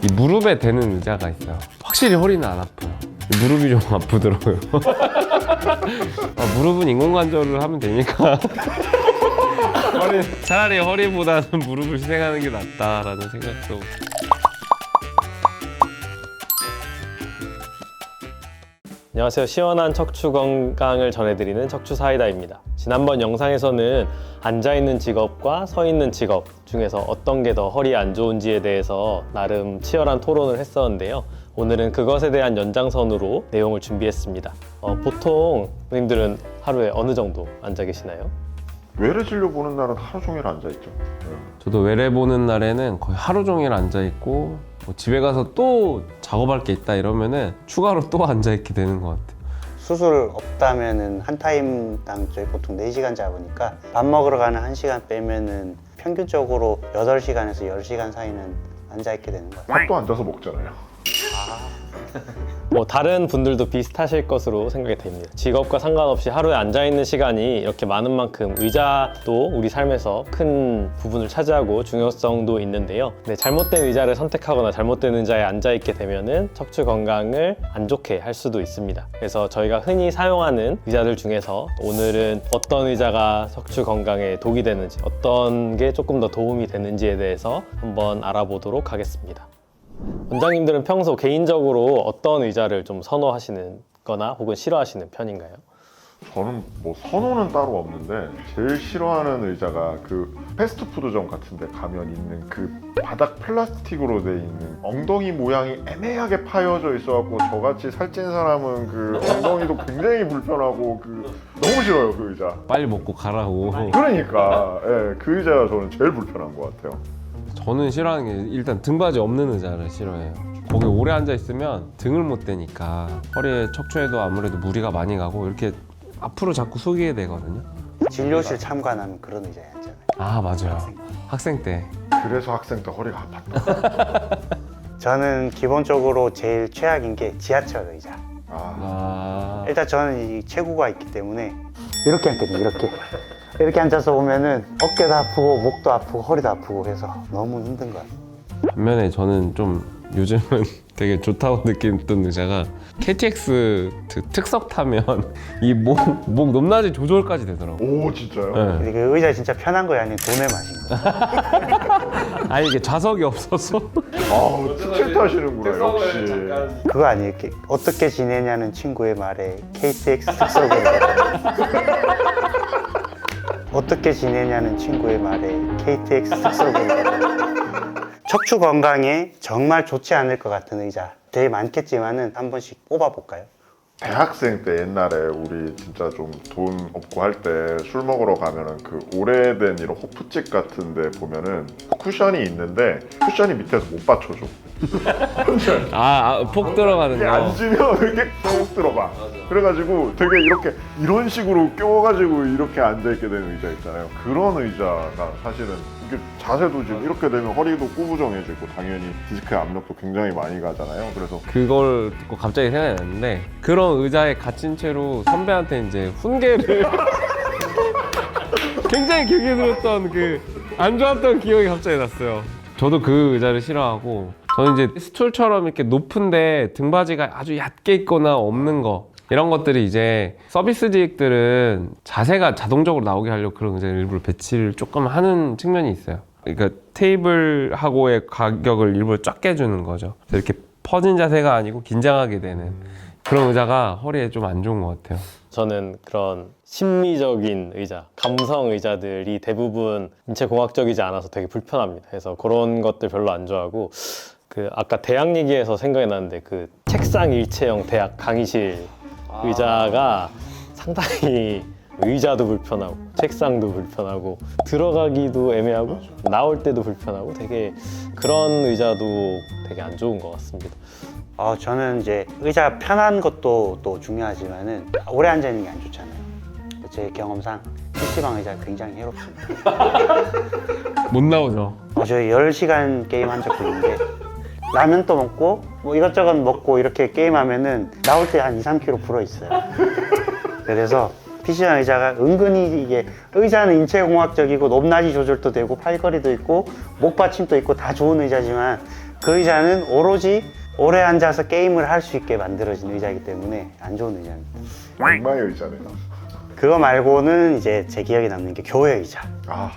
이 무릎에 대는 의자가 있어요. 확실히 허리는 안 아파요. 무릎이 좀 아프더라고요. 무릎은 인공관절을 하면 되니까 차라리 허리보다는 무릎을 희생하는 게 낫다라는 생각도. 안녕하세요. 시원한 척추 건강을 전해드리는 척추 사이다입니다. 지난번 영상에서는 앉아있는 직업과 서있는 직업 중에서 어떤 게 더 허리에 안 좋은지에 대해서 나름 치열한 토론을 했었는데요. 오늘은 그것에 대한 연장선으로 내용을 준비했습니다. 보통 선생님들은 하루에 어느 정도 앉아 계시나요? 외래 진료 보는 날은 하루 종일 앉아있죠. 저도 외래 보는 날에는 거의 하루 종일 앉아있고 집에 가서 또 작업할 게 있다 이러면은 추가로 또 앉아있게 되는 것 같아요. 수술 없다면은 한 타임당 저희 보통 4시간 잡으니까 밥 먹으러 가는 1시간 빼면은 평균적으로 8시간에서 10시간 사이는 앉아있게 되는 것 같아요. 밥도 앉아서 먹잖아요. 다른 분들도 비슷하실 것으로 생각이 됩니다. 직업과 상관없이 하루에 앉아있는 시간이 이렇게 많은 만큼 의자도 우리 삶에서 큰 부분을 차지하고 중요성도 있는데요. 네, 잘못된 의자를 선택하거나 잘못된 의자에 앉아있게 되면은 척추 건강을 안 좋게 할 수도 있습니다. 그래서 저희가 흔히 사용하는 의자들 중에서 오늘은 어떤 의자가 척추 건강에 독이 되는지, 어떤 게 조금 더 도움이 되는지에 대해서 한번 알아보도록 하겠습니다. 원장님들은 평소 개인적으로 어떤 의자를 좀 선호하시는 거나 혹은 싫어하시는 편인가요? 저는 선호는 따로 없는데 제일 싫어하는 의자가 그 패스트푸드점 같은 데 가면 있는 그 바닥 플라스틱으로 돼 있는 엉덩이 모양이 애매하게 파여져 있어갖고 저같이 살찐 사람은 그 엉덩이도 굉장히 불편하고 너무 싫어요 그 의자. 빨리 먹고 가라고. 그러니까 그 의자가 저는 제일 불편한 것 같아요. 저는 싫어하는 게 일단 등받이 없는 의자를 싫어해요. 거기 오래 앉아있으면 등을 못 대니까 허리에 척추에도 아무래도 무리가 많이 가고 이렇게 앞으로 자꾸 숙이게 되거든요. 진료실 참관하면 그런 의자에 앉잖아요. 아 맞아요. 학생 때. 그래서 학생 때 허리가 아팠다. 저는 기본적으로 제일 최악인 게 지하철 의자. 일단 저는 이 체구가 있기 때문에 이렇게 앉거든요. 이렇게 앉아서 오면은 어깨도 아프고 목도 아프고 허리도 아프고 해서 너무 힘든 것 같아요. 반면에 저는 좀 요즘은 되게 좋다고 느끼는 의자가 KTX 특석 타면 이 목 높낮이 조절까지 되더라고. 오 진짜요? 네. 근데 그 의자 진짜 편한 거야 아니면 돈의 맛인 거야? 아니 이게 좌석이 없어서. 아우 특채 타시는구나 역시. 그거 아니에요? 어떻게 지내냐는 친구의 말에 KTX 특석으로 어떻게 지내냐는 친구의 말에 KTX 특석으로 척추 건강에 정말 좋지 않을 것 같은 의자 되게 많겠지만은 한 번씩 뽑아볼까요? 대학생 때 옛날에 우리 진짜 좀 돈 없고 할 때 술 먹으러 가면은 그 오래된 이런 호프집 같은 데 보면은 쿠션이 있는데 쿠션이 밑에서 못 받쳐줘. 폭 들어가는 이렇게 거. 앉으면 이렇게 쭉 들어가. 그래가지고 되게 이런 식으로 껴가지고 이렇게 앉아있게 되는 의자 있잖아요. 그런 의자가 사실은 이게 자세도 지금 이렇게 되면 허리도 구부정해지고 당연히 디스크의 압력도 굉장히 많이 가잖아요. 그래서 그걸 듣고 갑자기 생각이 났는데 그런 의자에 갇힌 채로 선배한테 이제 훈계를 굉장히 길게 들었던 안 좋았던 기억이 갑자기 났어요. 저도 그 의자를 싫어하고 저는 이제 스툴처럼 이렇게 높은데 등받이가 아주 얕게 있거나 없는 거 이런 것들이 이제 서비스직들은 자세가 자동적으로 나오게 하려고 그런 의자를 일부러 배치를 조금 하는 측면이 있어요. 그러니까 테이블하고의 가격을 일부러 작게 해주는 거죠. 그래서 이렇게 퍼진 자세가 아니고 긴장하게 되는 그런 의자가 허리에 좀 안 좋은 것 같아요. 저는 그런 심미적인 의자, 감성 의자들이 대부분 인체공학적이지 않아서 되게 불편합니다. 그래서 그런 것들 별로 안 좋아하고 아까 대학 얘기해서 생각이 나는데 책상 일체형 대학 강의실 의자가 상당히 의자도 불편하고 책상도 불편하고 들어가기도 애매하고 나올 때도 불편하고 되게 그런 의자도 되게 안 좋은 것 같습니다. 저는 이제 의자 편한 것도 또 중요하지만은 오래 앉아 있는 게 안 좋잖아요. 제 경험상 PC방 의자 굉장히 해롭습니다. 못 나오죠. 저 10시간 게임 한 적도 있는데 라면도 먹고 이것저것 먹고 이렇게 게임하면은 나올 때 한 2-3kg 불어 있어요. 그래서 PC방 의자가 은근히 이게 의자는 인체공학적이고 높낮이 조절도 되고 팔걸이도 있고 목 받침도 있고 다 좋은 의자지만 그 의자는 오로지 오래 앉아서 게임을 할 수 있게 만들어진 의자이기 때문에 안 좋은 의자입니다. 악마의 의자네요. 그거 말고는 이제 제 기억에 남는 게 교회 의자. 아,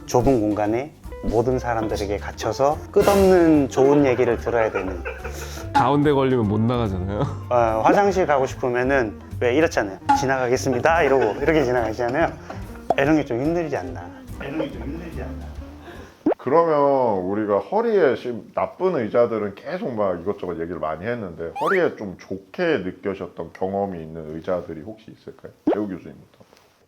좁은 공간에 모든 사람들에게 갇혀서 끝없는 좋은 얘기를 들어야 되는, 가운데 걸리면 못 나가잖아요. 화장실 가고 싶으면은 왜 이렇잖아요. 지나가겠습니다 이러고 이렇게 지나가시잖아요. 이런 게 좀 힘들지 않나. 그러면 우리가 허리에 지금 나쁜 의자들은 계속 막 이것저것 얘기를 많이 했는데 허리에 좀 좋게 느껴졌던 경험이 있는 의자들이 혹시 있을까요? 재우 교수님부터.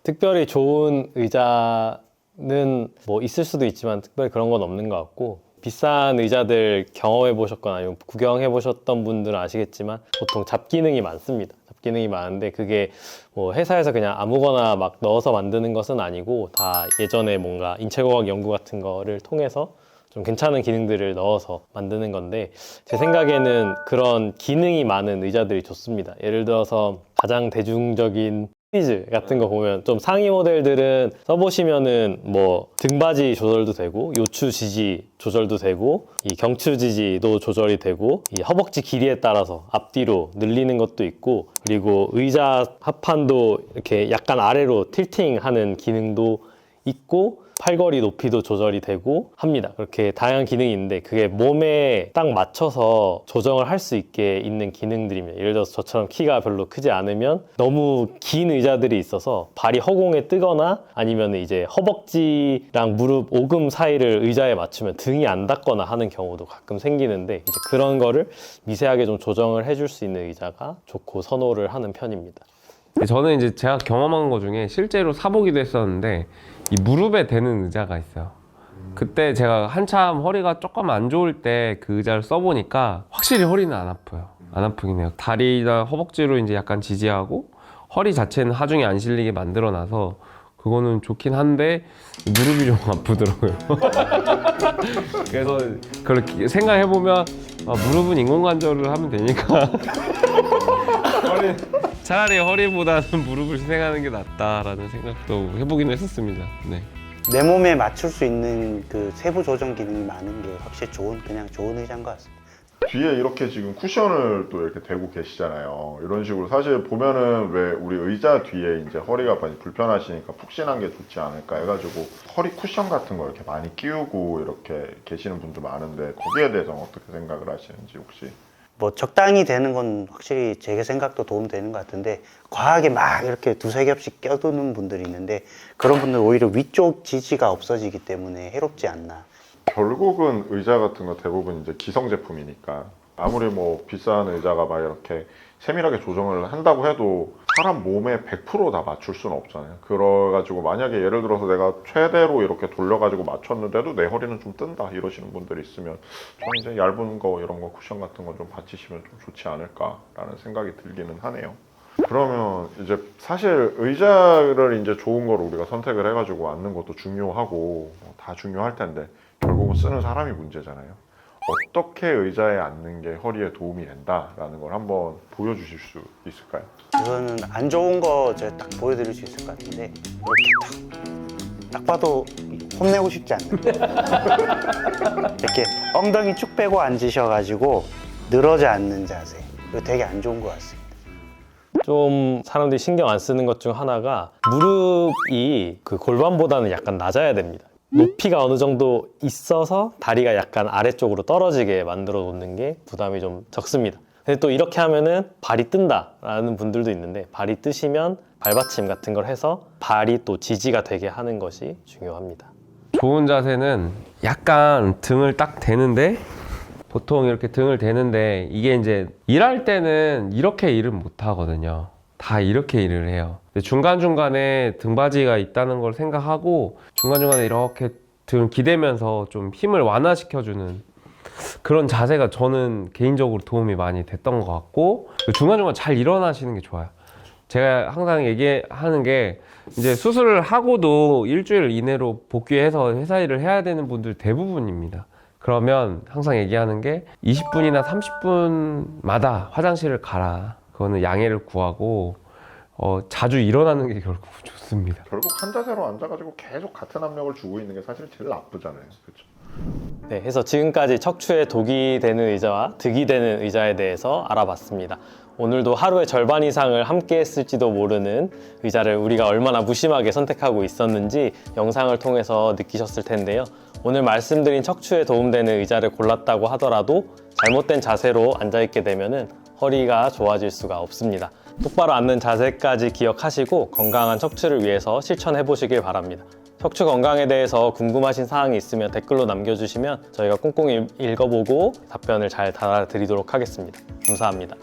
특별히 좋은 의자는 뭐 있을 수도 있지만 특별히 그런 건 없는 것 같고, 비싼 의자들 경험해 보셨거나 아니면 구경해 보셨던 분들은 아시겠지만 보통 잡기능이 많습니다. 잡기능이 많은데 그게 뭐 회사에서 그냥 아무거나 막 넣어서 만드는 것은 아니고 다 예전에 뭔가 인체공학 연구 같은 거를 통해서 좀 괜찮은 기능들을 넣어서 만드는 건데, 제 생각에는 그런 기능이 많은 의자들이 좋습니다. 예를 들어서 가장 대중적인 시리즈 같은 거 보면 좀 상위 모델들은 써보시면은 뭐 등받이 조절도 되고 요추 지지 조절도 되고 이 경추 지지도 조절이 되고 이 허벅지 길이에 따라서 앞뒤로 늘리는 것도 있고, 그리고 의자 하판도 이렇게 약간 아래로 틸팅하는 기능도 있고 팔걸이 높이도 조절이 되고 합니다. 그렇게 다양한 기능이 있는데 그게 몸에 딱 맞춰서 조정을 할 수 있게 있는 기능들입니다. 예를 들어서 저처럼 키가 별로 크지 않으면 너무 긴 의자들이 있어서 발이 허공에 뜨거나 아니면 이제 허벅지랑 무릎 오금 사이를 의자에 맞추면 등이 안 닿거나 하는 경우도 가끔 생기는데, 이제 그런 거를 미세하게 좀 조정을 해줄 수 있는 의자가 좋고 선호를 하는 편입니다. 저는 이제 제가 경험한 거 중에 실제로 사보기도 했었는데 이 무릎에 대는 의자가 있어요. 그때 제가 한참 허리가 조금 안 좋을 때 그 의자를 써보니까 확실히 허리는 안 아파요. 안 아프긴 해요. 다리나 허벅지로 이제 약간 지지하고 허리 자체는 하중에 안 실리게 만들어놔서 그거는 좋긴 한데 무릎이 좀 아프더라고요. 그래서 그렇게 생각해보면 무릎은 인공관절을 하면 되니까 차라리 허리보다는 무릎을 희생하는 게 낫다라는 생각도 해보긴 했었습니다. 네. 내 몸에 맞출 수 있는 그 세부 조정 기능이 많은 게 확실히 그냥 좋은 의자인 것 같습니다. 뒤에 이렇게 지금 쿠션을 또 이렇게 대고 계시잖아요. 이런 식으로 사실 보면은 왜 우리 의자 뒤에 이제 허리가 많이 불편하시니까 푹신한 게 좋지 않을까 해가지고 허리 쿠션 같은 거 이렇게 많이 끼우고 이렇게 계시는 분들 많은데 거기에 대해서는 어떻게 생각을 하시는지 혹시? 뭐 적당히 되는 건 확실히 제 생각도 도움되는 것 같은데, 과하게 막 이렇게 두세 겹씩 껴두는 분들이 있는데 그런 분들은 오히려 위쪽 지지가 없어지기 때문에 해롭지 않나. 결국은 의자 같은 거 대부분 이제 기성 제품이니까 아무리 뭐 비싼 의자가 막 이렇게 세밀하게 조정을 한다고 해도 사람 몸에 100% 다 맞출 수는 없잖아요. 그래가지고 만약에 예를 들어서 내가 최대로 이렇게 돌려가지고 맞췄는데도 내 허리는 좀 뜬다 이러시는 분들이 있으면 좀 이제 얇은 거 이런 거 쿠션 같은 거 좀 받치시면 좀 좋지 않을까라는 생각이 들기는 하네요. 그러면 이제 사실 의자를 이제 좋은 거를 우리가 선택을 해가지고 앉는 것도 중요하고 다 중요할 텐데 결국은 쓰는 사람이 문제잖아요. 어떻게 의자에 앉는 게 허리에 도움이 된다라는 걸 한번 보여주실 수 있을까요? 이거는 안 좋은 거 제가 딱 보여드릴 수 있을 것 같은데, 이렇게 딱 봐도 혼내고 싶지 않는 이렇게 엉덩이 쭉 빼고 앉으셔가지고 늘어져 앉는 자세, 이거 되게 안 좋은 것 같습니다. 좀 사람들이 신경 안 쓰는 것 중 하나가 무릎이 그 골반보다는 약간 낮아야 됩니다. 높이가 어느 정도 있어서 다리가 약간 아래쪽으로 떨어지게 만들어 놓는 게 부담이 좀 적습니다. 근데 또 이렇게 하면은 발이 뜬다라는 분들도 있는데, 발이 뜨시면 발받침 같은 걸 해서 발이 또 지지가 되게 하는 것이 중요합니다. 좋은 자세는 약간 등을 딱 대는데, 보통 이렇게 등을 대는데 이게 이제 일할 때는 이렇게 일을 못 하거든요. 다 이렇게 일을 해요. 근데 중간중간에 등받이가 있다는 걸 생각하고 중간중간에 이렇게 등을 기대면서 좀 힘을 완화시켜주는 그런 자세가 저는 개인적으로 도움이 많이 됐던 것 같고, 중간중간 잘 일어나시는 게 좋아요. 제가 항상 얘기하는 게 이제 수술을 하고도 일주일 이내로 복귀해서 회사 일을 해야 되는 분들 대부분입니다. 그러면 항상 얘기하는 게 20분이나 30분마다 화장실을 가라. 그거는 양해를 구하고 자주 일어나는 게 결국 좋습니다. 결국 한 자세로 앉아가지고 계속 같은 압력을 주고 있는 게 사실 제일 나쁘잖아요. 그렇죠? 네, 해서 지금까지 척추에 독이 되는 의자와 득이 되는 의자에 대해서 알아봤습니다. 오늘도 하루의 절반 이상을 함께 했을지도 모르는 의자를 우리가 얼마나 무심하게 선택하고 있었는지 영상을 통해서 느끼셨을 텐데요. 오늘 말씀드린 척추에 도움되는 의자를 골랐다고 하더라도 잘못된 자세로 앉아있게 되면 허리가 좋아질 수가 없습니다. 똑바로 앉는 자세까지 기억하시고 건강한 척추를 위해서 실천해 보시길 바랍니다. 척추 건강에 대해서 궁금하신 사항이 있으면 댓글로 남겨주시면 저희가 꼼꼼히 읽어보고 답변을 잘 달아드리도록 하겠습니다. 감사합니다.